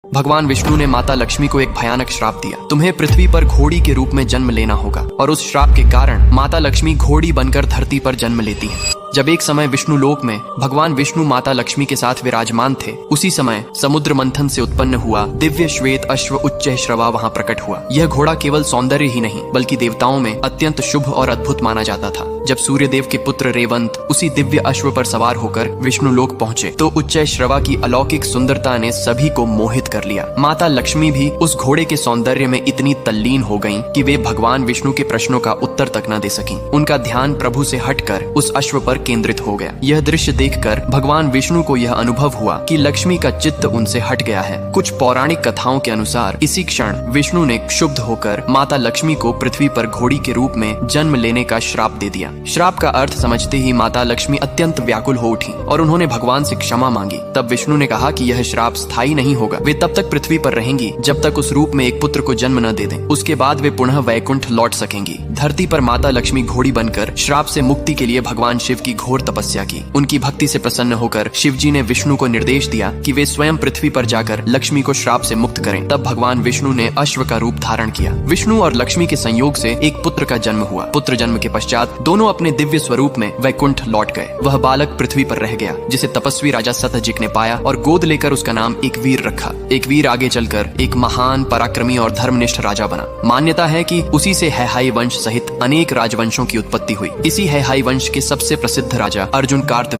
भगवान विष्णु ने माता लक्ष्मी को एक भयानक श्राप दिया। तुम्हें पृथ्वी पर घोड़ी के रूप में जन्म लेना होगा। और उस श्राप के कारण माता लक्ष्मी घोड़ी बनकर धरती पर जन्म लेती है। जब एक समय विष्णु लोक में भगवान विष्णु माता लक्ष्मी के साथ विराजमान थे, उसी समय समुद्र मंथन से उत्पन्न हुआ दिव्य श्वेत अश्व उच्चैःश्रवा वहां प्रकट हुआ। यह घोड़ा केवल सौंदर्य ही नहीं बल्कि देवताओं में अत्यंत शुभ और अद्भुत माना जाता था। जब सूर्य देव के पुत्र रेवंत उसी दिव्य अश्व पर सवार होकर विष्णु लोक पहुंचे तो उच्चैःश्रवा की अलौकिक सुंदरता ने सभी को मोहित कर लिया। माता लक्ष्मी भी उस घोड़े के सौंदर्य में इतनी तल्लीन हो गईं कि वे भगवान विष्णु के प्रश्नों का उत्तर तक न दे सकीं। उनका ध्यान प्रभु से हटकर उस अश्व पर केंद्रित हो गया। यह दृश्य देखकर भगवान विष्णु को यह अनुभव हुआ कि लक्ष्मी का चित्त उनसे हट गया है। कुछ पौराणिक कथाओं के अनुसार इसी क्षण विष्णु ने क्षुब्ध होकर माता लक्ष्मी को पृथ्वी पर घोड़ी के रूप में जन्म लेने का श्राप दे दिया। श्राप का अर्थ समझते ही माता लक्ष्मी अत्यंत व्याकुल हो उठी और उन्होंने भगवान से क्षमा मांगी। तब विष्णु ने कहा कि यह श्राप स्थायी नहीं होगा। वे तब तक पृथ्वी पर रहेंगी जब तक उस रूप में एक पुत्र को जन्म न दे दें। उसके बाद वे पुनः वैकुंठ लौट सकेंगी। धरती पर माता लक्ष्मी घोड़ी बनकर श्राप से मुक्ति के लिए भगवान शिव की घोर तपस्या की। उनकी भक्ति से प्रसन्न होकर शिव जी ने विष्णु को निर्देश दिया कि वे स्वयं पृथ्वी पर जाकर लक्ष्मी को श्राप से मुक्त करें। तब भगवान विष्णु ने अश्व का रूप धारण किया। विष्णु और लक्ष्मी के संयोग से एक पुत्र का जन्म हुआ। पुत्र जन्म के पश्चात दोनों अपने दिव्य स्वरूप में वैकुंठ लौट गए। वह बालक पृथ्वी पर रह गया, जिसे तपस्वी राजा सत्यजित ने पाया और गोद लेकर उसका नाम एक वीर रखा। एक वीर आगे चलकर एक महान पराक्रमी और धर्मनिष्ठ राजा बना। मान्यता है कि उसी से हैहाई वंश सहित अनेक राजवंशों की उत्पत्ति हुई। इसी हैहाई वंश के सबसे प्रसिद्ध राजा अर्जुन कार्त